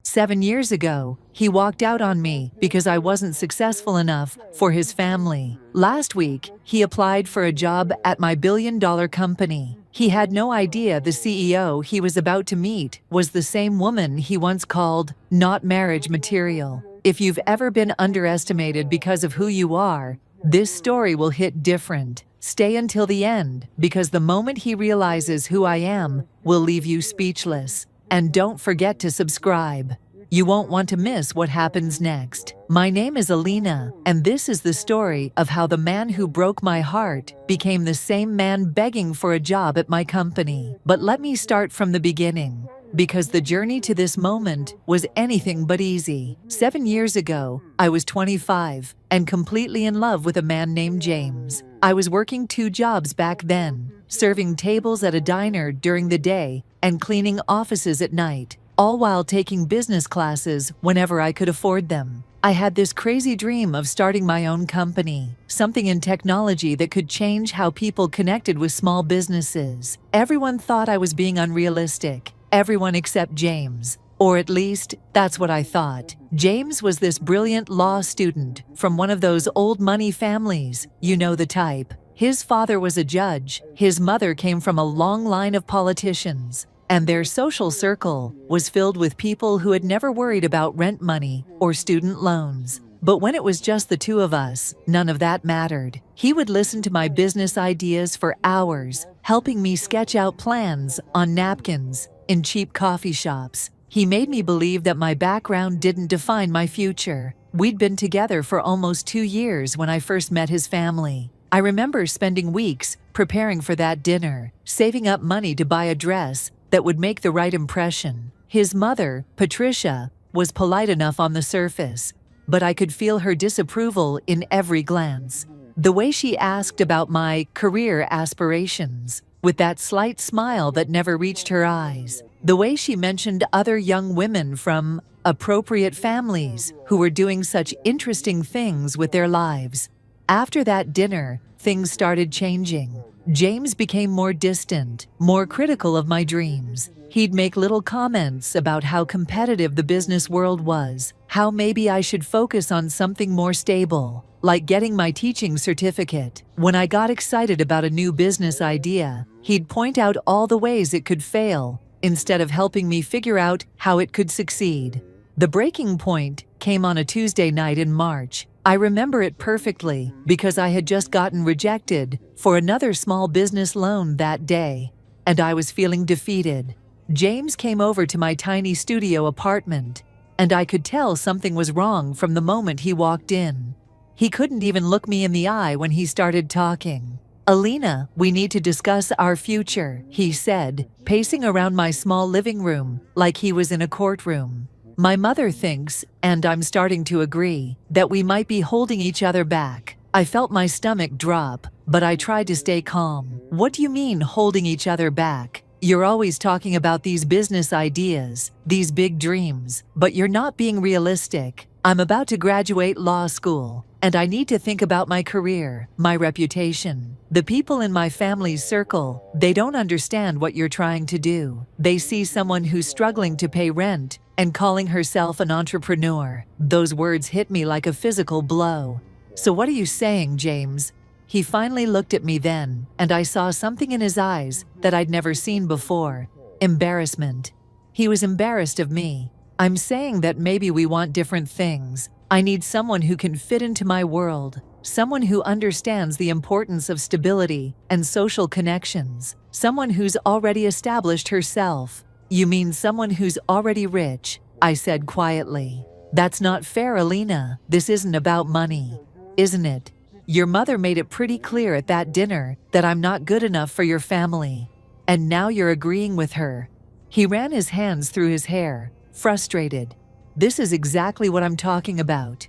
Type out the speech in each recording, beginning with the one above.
7 years ago, he walked out on me because I wasn't successful enough for his family. Last week, he applied for a job at my billion-dollar company. He had no idea the CEO he was about to meet was the same woman he once called not marriage material. If you've ever been underestimated because of who you are, this story will hit different. Stay until the end, because the moment he realizes who I am will leave you speechless. And don't forget to subscribe. You won't want to miss what happens next. My name is Alina, and this is the story of how the man who broke my heart became the same man begging for a job at my company. But let me start from the beginning, because the journey to this moment was anything but easy. 7 years ago, I was 25 and completely in love with a man named James. I was working 2 jobs back then, serving tables at a diner during the day and cleaning offices at night, all while taking business classes whenever I could afford them. I had this crazy dream of starting my own company, something in technology that could change how people connected with small businesses. Everyone thought I was being unrealistic. Everyone except James. Or at least, that's what I thought. James was this brilliant law student from one of those old money families, you know the type. His father was a judge, his mother came from a long line of politicians, and their social circle was filled with people who had never worried about rent money or student loans. But when it was just the 2 of us, none of that mattered. He would listen to my business ideas for hours, helping me sketch out plans on napkins in cheap coffee shops. He made me believe that my background didn't define my future. We'd been together for almost 2 years when I first met his family. I remember spending weeks preparing for that dinner, saving up money to buy a dress that would make the right impression. His mother, Patricia, was polite enough on the surface, but I could feel her disapproval in every glance. The way she asked about my career aspirations, with that slight smile that never reached her eyes. The way she mentioned other young women from appropriate families who were doing such interesting things with their lives. After that dinner, things started changing. James became more distant, more critical of my dreams. He'd make little comments about how competitive the business world was, how maybe I should focus on something more stable, like getting my teaching certificate. When I got excited about a new business idea, he'd point out all the ways it could fail, instead of helping me figure out how it could succeed. The breaking point came on a Tuesday night in March. I remember it perfectly because I had just gotten rejected for another small business loan that day, and I was feeling defeated. James came over to my tiny studio apartment, and I could tell something was wrong from the moment he walked in. He couldn't even look me in the eye when he started talking. "Alina, we need to discuss our future," he said, pacing around my small living room like he was in a courtroom. "My mother thinks, and I'm starting to agree, that we might be holding each other back." I felt my stomach drop, but I tried to stay calm. "What do you mean, holding each other back? You're always talking about these business ideas, these big dreams, but you're not being realistic. I'm about to graduate law school, and I need to think about my career, my reputation. The people in my family's circle, they don't understand what you're trying to do. They see someone who's struggling to pay rent and calling herself an entrepreneur." Those words hit me like a physical blow. "So what are you saying, James?" He finally looked at me then, and I saw something in his eyes that I'd never seen before. Embarrassment. He was embarrassed of me. "I'm saying that maybe we want different things. I need someone who can fit into my world, someone who understands the importance of stability and social connections, someone who's already established herself." "You mean someone who's already rich?" I said quietly. "That's not fair, Alina. This isn't about money, isn't it? Your mother made it pretty clear at that dinner that I'm not good enough for your family. And now you're agreeing with her." He ran his hands through his hair, frustrated. "This is exactly what I'm talking about.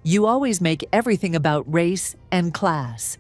You always make everything about race and class.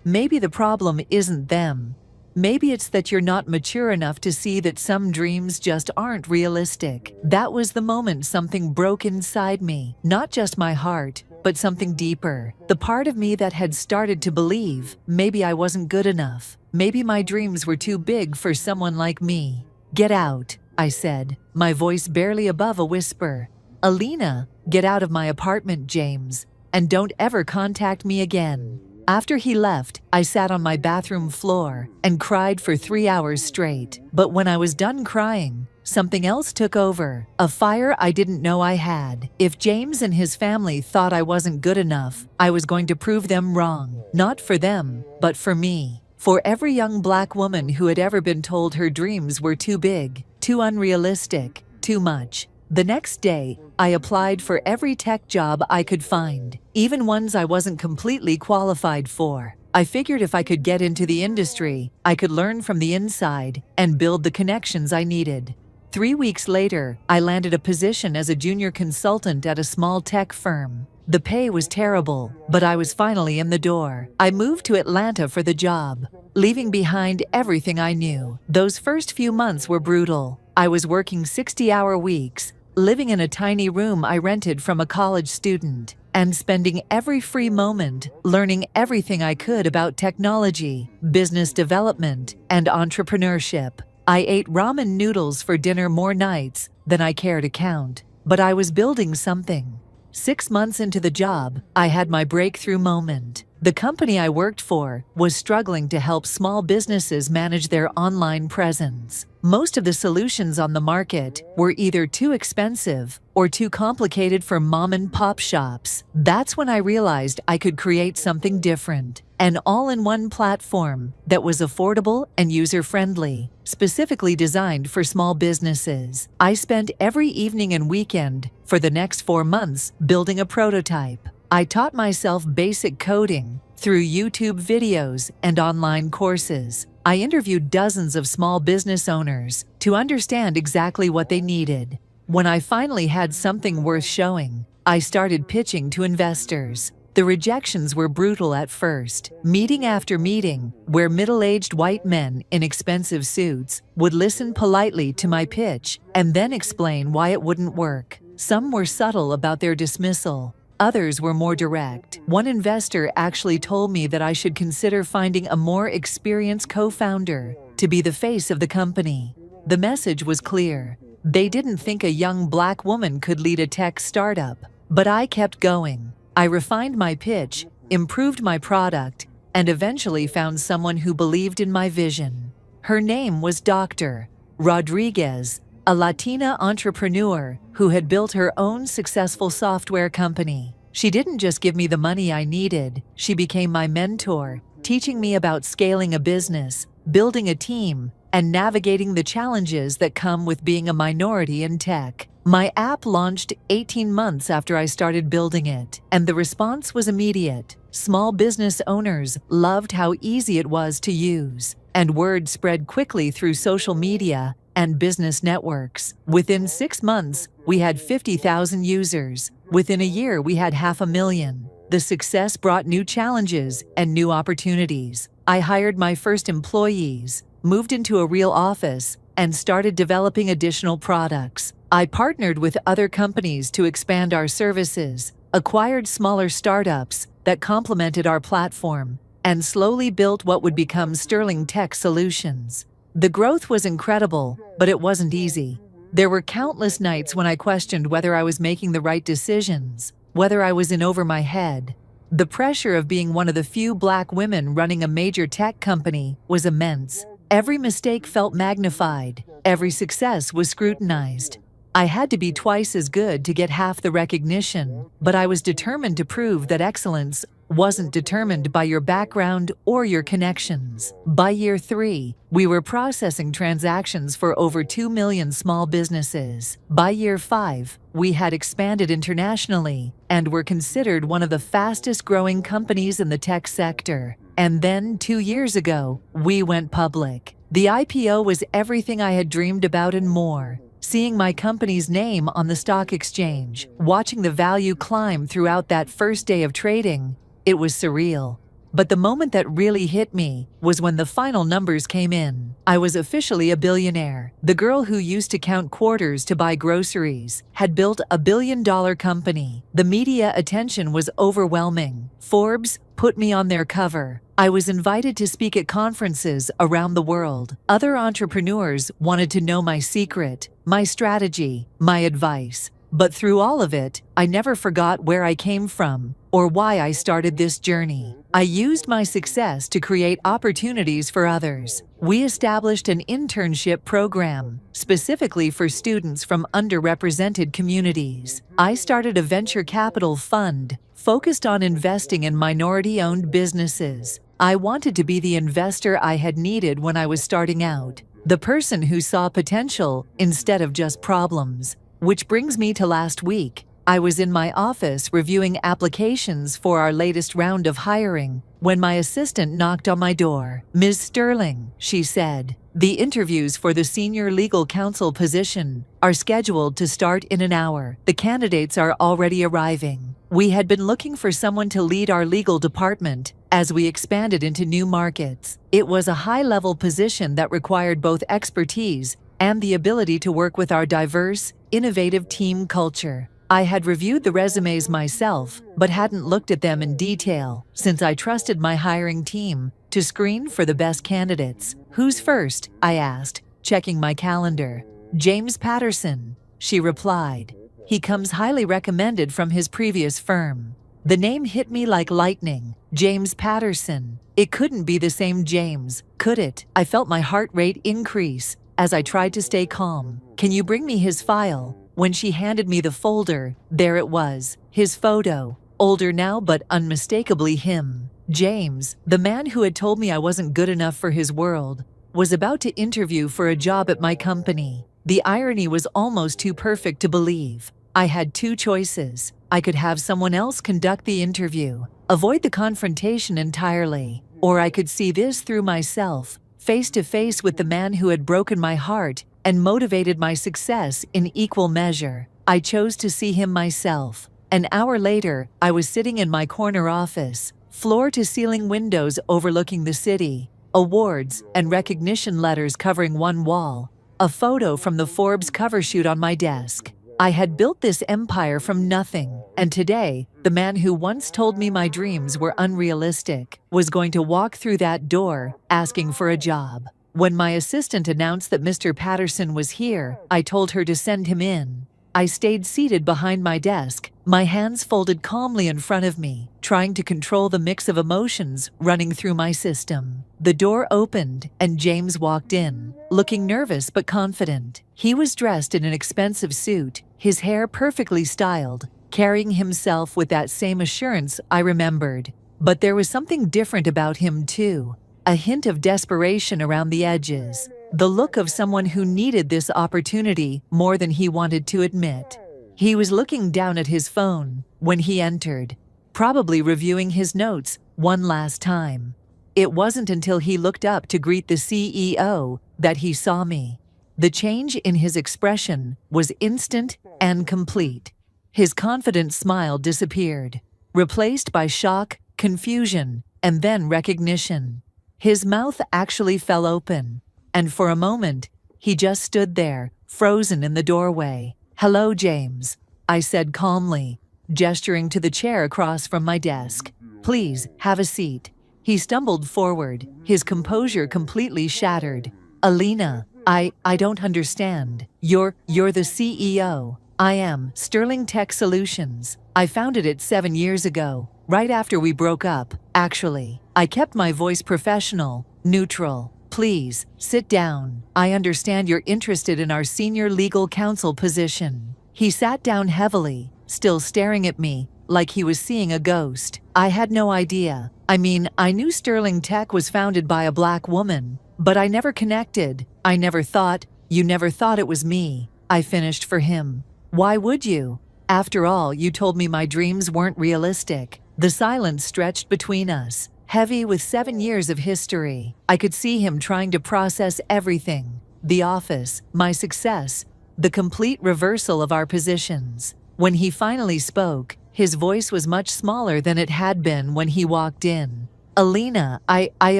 Maybe the problem isn't them. Maybe it's that you're not mature enough to see that some dreams just aren't realistic." That was the moment something broke inside me, not just my heart, but something deeper. The part of me that had started to believe maybe I wasn't good enough. Maybe my dreams were too big for someone like me. "Get out," I said, my voice barely above a whisper. "Alina, get out of my apartment, James, and don't ever contact me again." After he left, I sat on my bathroom floor and cried for 3 hours straight. But when I was done crying, something else took over, a fire I didn't know I had. If James and his family thought I wasn't good enough, I was going to prove them wrong. Not for them, but for me. For every young black woman who had ever been told her dreams were too big, too unrealistic, too much. The next day, I applied for every tech job I could find, even ones I wasn't completely qualified for. I figured if I could get into the industry, I could learn from the inside and build the connections I needed. 3 weeks later, I landed a position as a junior consultant at a small tech firm. The pay was terrible, but I was finally in the door. I moved to Atlanta for the job, leaving behind everything I knew. Those first few months were brutal. I was working 60-hour weeks, living in a tiny room I rented from a college student, and spending every free moment learning everything I could about technology, business development, and entrepreneurship. I ate ramen noodles for dinner more nights than I care to count, but I was building something. 6 months into the job, I had my breakthrough moment. The company I worked for was struggling to help small businesses manage their online presence. Most of the solutions on the market were either too expensive or too complicated for mom-and-pop shops. That's when I realized I could create something different, an all-in-one platform that was affordable and user-friendly, specifically designed for small businesses. I spent every evening and weekend for the next 4 months building a prototype. I taught myself basic coding through YouTube videos and online courses. I interviewed dozens of small business owners to understand exactly what they needed. When I finally had something worth showing, I started pitching to investors. The rejections were brutal at first. Meeting after meeting, where middle-aged white men in expensive suits would listen politely to my pitch and then explain why it wouldn't work. Some were subtle about their dismissal. Others were more direct. One investor actually told me that I should consider finding a more experienced co-founder to be the face of the company. The message was clear. They didn't think a young black woman could lead a tech startup. But I kept going. I refined my pitch, improved my product, and eventually found someone who believed in my vision. Her name was Dr. Rodriguez, a Latina entrepreneur who had built her own successful software company. She didn't just give me the money I needed, she became my mentor, teaching me about scaling a business, building a team, and navigating the challenges that come with being a minority in tech. My app launched 18 months after I started building it, and the response was immediate. Small business owners loved how easy it was to use, and word spread quickly through social media and business networks. Within 6 months, we had 50,000 users. Within a year, we had 500,000. The success brought new challenges and new opportunities. I hired my first employees, moved into a real office, and started developing additional products. I partnered with other companies to expand our services, acquired smaller startups that complemented our platform, and slowly built what would become Sterling Tech Solutions. The growth was incredible, but it wasn't easy. There were countless nights when I questioned whether I was making the right decisions, whether I was in over my head. The pressure of being one of the few black women running a major tech company was immense. Every mistake felt magnified. Every success was scrutinized. I had to be twice as good to get half the recognition, but I was determined to prove that excellence wasn't determined by your background or your connections. By year 3, we were processing transactions for over 2 million small businesses. By year 5, we had expanded internationally and were considered one of the fastest growing companies in the tech sector. And then 2 years ago, we went public. The IPO was everything I had dreamed about and more. Seeing my company's name on the stock exchange, watching the value climb throughout that first day of trading, it was surreal. But the moment that really hit me was when the final numbers came in. I was officially a billionaire. The girl who used to count quarters to buy groceries had built a billion-dollar company. The media attention was overwhelming. Forbes put me on their cover. I was invited to speak at conferences around the world. Other entrepreneurs wanted to know my secret, my strategy, my advice. But through all of it, I never forgot where I came from or why I started this journey. I used my success to create opportunities for others. We established an internship program specifically for students from underrepresented communities. I started a venture capital fund focused on investing in minority-owned businesses. I wanted to be the investor I had needed when I was starting out, the person who saw potential instead of just problems. Which brings me to last week. I was in my office reviewing applications for our latest round of hiring when my assistant knocked on my door. "Ms. Sterling," she said, "the interviews for the senior legal counsel position are scheduled to start in an hour. The candidates are already arriving. We had been looking for someone to lead our legal department as we expanded into new markets. It was a high-level position that required both expertise and the ability to work with our diverse, innovative team culture." I had reviewed the resumes myself, but hadn't looked at them in detail, since I trusted my hiring team to screen for the best candidates. "Who's first?" I asked, checking my calendar. "James Patterson," she replied. "He comes highly recommended from his previous firm." The name hit me like lightning. James Patterson. It couldn't be the same James, could it? I felt my heart rate increase as I tried to stay calm. "Can you bring me his file?" When she handed me the folder, there it was, his photo. Older now, but unmistakably him. James, the man who had told me I wasn't good enough for his world, was about to interview for a job at my company. The irony was almost too perfect to believe. I had two choices. I could have someone else conduct the interview, avoid the confrontation entirely, or I could see this through myself, face to face with the man who had broken my heart and motivated my success in equal measure. I chose to see him myself. An hour later, I was sitting in my corner office, floor-to-ceiling windows overlooking the city, awards and recognition letters covering one wall, a photo from the Forbes cover shoot on my desk. I had built this empire from nothing, and today, the man who once told me my dreams were unrealistic was going to walk through that door asking for a job. When my assistant announced that Mr. Patterson was here, I told her to send him in. I stayed seated behind my desk, my hands folded calmly in front of me, trying to control the mix of emotions running through my system. The door opened, and James walked in, looking nervous but confident. He was dressed in an expensive suit, his hair perfectly styled, carrying himself with that same assurance I remembered. But there was something different about him too. A hint of desperation around the edges, the look of someone who needed this opportunity more than he wanted to admit. He was looking down at his phone when he entered, probably reviewing his notes one last time. It wasn't until he looked up to greet the CEO that he saw me. The change in his expression was instant and complete. His confident smile disappeared, replaced by shock, confusion, and then recognition. His mouth actually fell open, and for a moment, he just stood there, frozen in the doorway. "Hello, James," I said calmly, gesturing to the chair across from my desk. "Please, have a seat." He stumbled forward, his composure completely shattered. "Alina, I don't understand. You're the CEO. I am Sterling Tech Solutions. I founded it 7 years ago, right after we broke up, actually." I kept my voice professional, neutral. "Please, sit down. I understand you're interested in our senior legal counsel position." He sat down heavily, still staring at me like he was seeing a ghost. I had no idea. I mean, I knew Sterling Tech was founded by a Black woman, but I never connected. I never thought, "You never thought it was me," I finished for him. "Why would you? After all, you told me my dreams weren't realistic." The silence stretched between us, heavy with 7 years of history. I could see him trying to process everything: the office, my success, the complete reversal of our positions. When he finally spoke, his voice was much smaller than it had been when he walked in. "Alina, I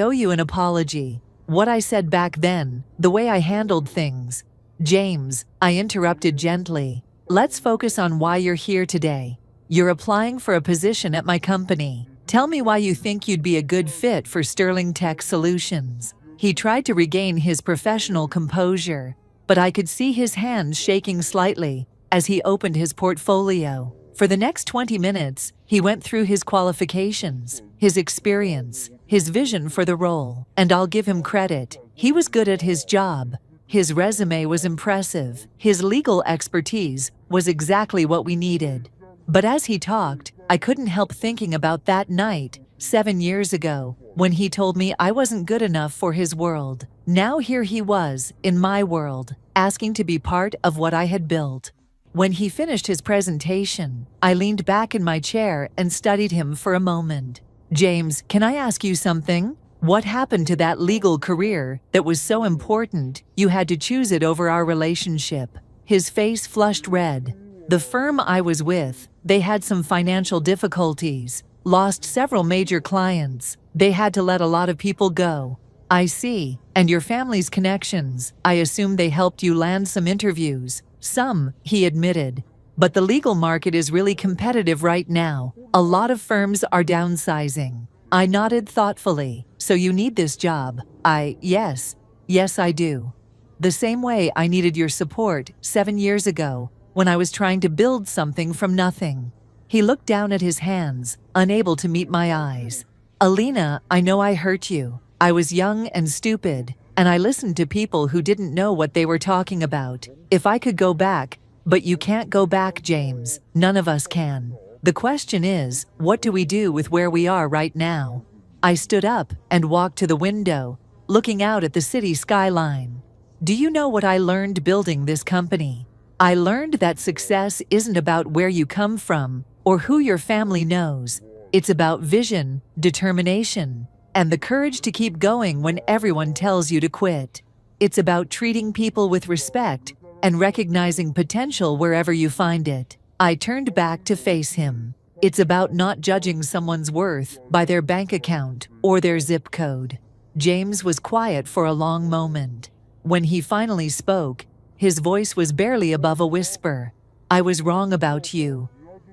owe you an apology. What I said back then, the way I handled things." "James," I interrupted gently, "let's focus on why you're here today. You're applying for a position at my company. Tell me why you think you'd be a good fit for Sterling Tech Solutions. He tried to regain his professional composure, but I could see his hands shaking slightly as he opened his portfolio. For the next 20 minutes, he went through his qualifications, his experience, his vision for the role, and I'll give him credit. He was good at his job. His resume was impressive. His legal expertise was exactly what we needed. But as he talked, I couldn't help thinking about that night, 7 years ago, when he told me I wasn't good enough for his world. Now here he was, in my world, asking to be part of what I had built. When he finished his presentation, I leaned back in my chair and studied him for a moment. James, can I ask you something? What happened to that legal career that was so important you had to choose it over our relationship? His face flushed red. The firm I was with, they had some financial difficulties, lost several major clients. They had to let a lot of people go. I see. And your family's connections, I assume they helped you land some interviews. Some, he admitted. But the legal market is really competitive right now. A lot of firms are downsizing. I nodded thoughtfully. So you need this job? Yes, I do. The same way I needed your support 7 years ago when I was trying to build something from nothing. He looked down at his hands, unable to meet my eyes. Alina, I know I hurt you. I was young and stupid, and I listened to people who didn't know what they were talking about. If I could go back, but you can't go back, James. None of us can. The question is, what do we do with where we are right now? I stood up and walked to the window, looking out at the city skyline. Do you know what I learned building this company? I learned that success isn't about where you come from or who your family knows. It's about vision, determination, and the courage to keep going when everyone tells you to quit. It's about treating people with respect and recognizing potential wherever you find it. I turned back to face him. It's about not judging someone's worth by their bank account or their zip code. James was quiet for a long moment. When he finally spoke, his voice was barely above a whisper. I was wrong about you.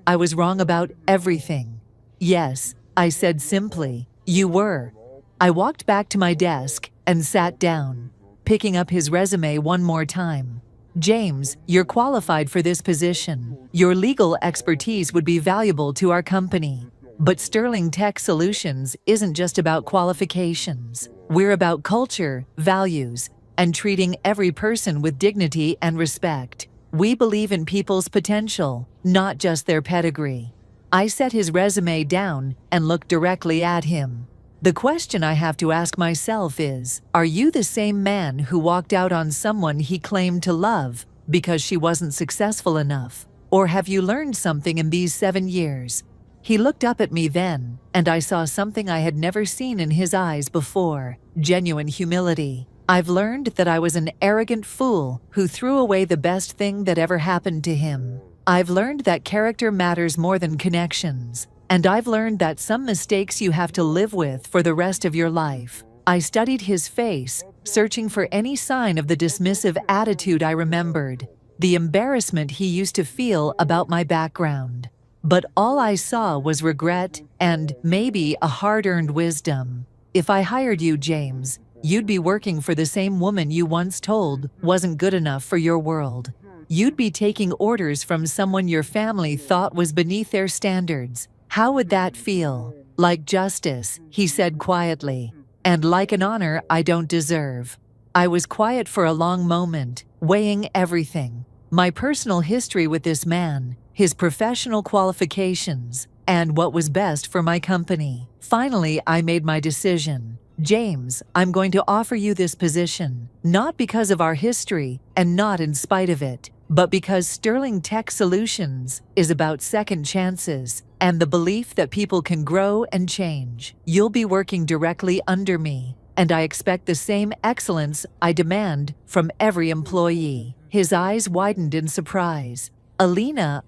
I was wrong about everything. Yes, I said simply, you were. I walked back to my desk and sat down, picking up his resume one more time. James, you're qualified for this position. Your legal expertise would be valuable to our company. But Sterling Tech Solutions isn't just about qualifications. We're about culture, values, and treating every person with dignity and respect. We believe in people's potential, not just their pedigree. I set his resume down and looked directly at him. The question I have to ask myself is, are you the same man who walked out on someone he claimed to love because she wasn't successful enough? Or have you learned something in these 7 years? He looked up at me then, and I saw something I had never seen in his eyes before: genuine humility. I've learned that I was an arrogant fool who threw away the best thing that ever happened to him. I've learned that character matters more than connections. And I've learned that some mistakes you have to live with for the rest of your life. I studied his face, searching for any sign of the dismissive attitude I remembered, the embarrassment he used to feel about my background. But all I saw was regret and, maybe, a hard-earned wisdom. If I hired you, James, you'd be working for the same woman you once told wasn't good enough for your world. You'd be taking orders from someone your family thought was beneath their standards. How would that feel? Like justice, he said quietly, and like an honor I don't deserve. I was quiet for a long moment, weighing everything. My personal history with this man, his professional qualifications, and what was best for my company. Finally, I made my decision. James, I'm going to offer you this position, not because of our history and not in spite of it, but because Sterling Tech Solutions is about second chances and the belief that people can grow and change. You'll be working directly under me, and I expect the same excellence I demand from every employee. His eyes widened in surprise. Alina,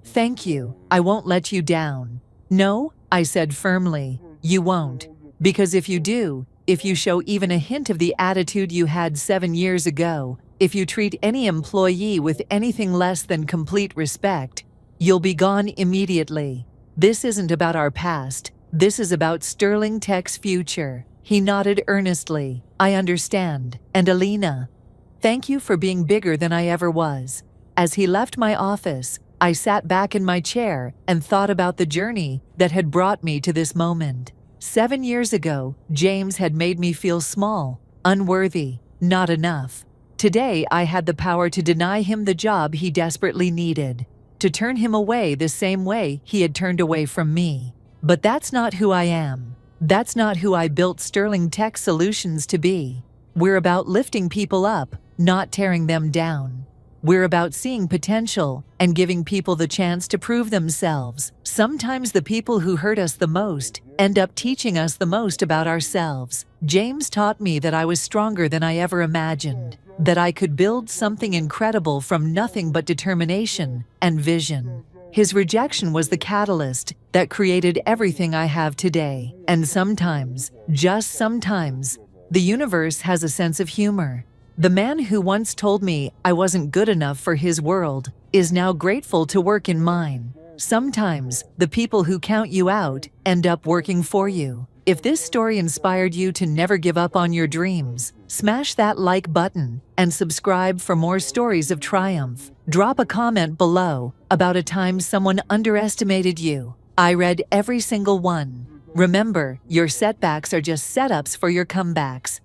thank you. I won't let you down. No, I said firmly, you won't. Because if you do, if you show even a hint of the attitude you had 7 years ago, if you treat any employee with anything less than complete respect, you'll be gone immediately. This isn't about our past. This is about Sterling Tech's future. He nodded earnestly. I understand. And Alina, thank you for being bigger than I ever was. As he left my office, I sat back in my chair and thought about the journey that had brought me to this moment. 7 years ago, James had made me feel small, unworthy, not enough. Today, I had the power to deny him the job he desperately needed, to turn him away the same way he had turned away from me. But that's not who I am. That's not who I built Sterling Tech Solutions to be. We're about lifting people up, not tearing them down. We're about seeing potential and giving people the chance to prove themselves. Sometimes the people who hurt us the most end up teaching us the most about ourselves. James taught me that I was stronger than I ever imagined, that I could build something incredible from nothing but determination and vision. His rejection was the catalyst that created everything I have today. And sometimes, just sometimes, the universe has a sense of humor. The man who once told me I wasn't good enough for his world is now grateful to work in mine. Sometimes, the people who count you out end up working for you. If this story inspired you to never give up on your dreams, smash that like button and subscribe for more stories of triumph. Drop a comment below about a time someone underestimated you. I read every single one. Remember, your setbacks are just setups for your comebacks.